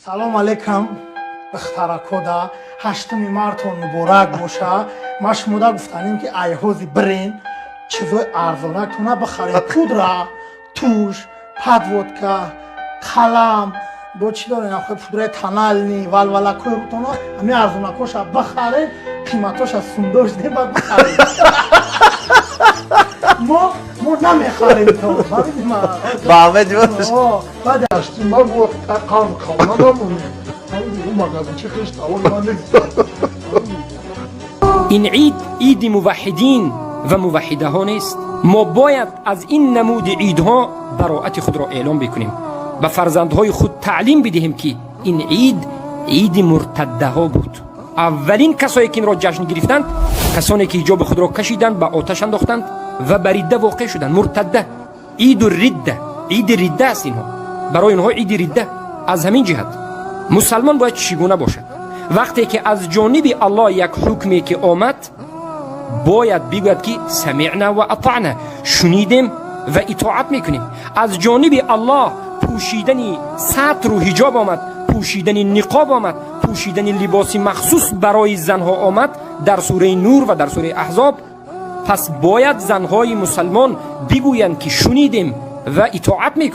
салом алейкум бихтаракода 8 мартон муборак боша. ма шумода гуфтанем ки айҳози бренд чизои арзонактона бихаред. пудра, туш, подводка, қалам, бо чӣ дорен ахои пудраи танални валвалакои рӯтона ҳамин арзонакоша бихаред, қиматоша сундор шудем баъд бихаред. мо намехарем то бабидима ба ҳамаи ҷувонаш баъд Ман вақта қам қалманамон. Магазин чӣ хеш тавон ман нестам. این عید موحدین و موحده ها نیست. ما باید از این نمود عیدها براءت خود را اعلام بکنیم، به فرزندهای خود تعلیم بدهیم که این عید مرتده ها بود. اولین کسایی که این را جشن گرفتند کسانی که حجاب خود را کشیدند، به آتش انداختند و بر ردت واقع شدند. مرتده، عید ردت است. اینها برای اینها عید ردت. از همین جهت مسلمان باید چگونه باشد؟ وقتی که از جانب الله یک حکمی که آمد باید بگوید که سمعنا و اطعنا، شنیدیم و اطاعت میکنیم. از جانب الله پوشیدن ستر و حجاب آمد، پوشیدن نقاب آمد، پوشیدن لباس مخصوص برای زنها آمد در سوره نور و در سوره احزاب. پس باید زنهای مسلمان بگویند که شنیدیم و اطاعت میکنیم.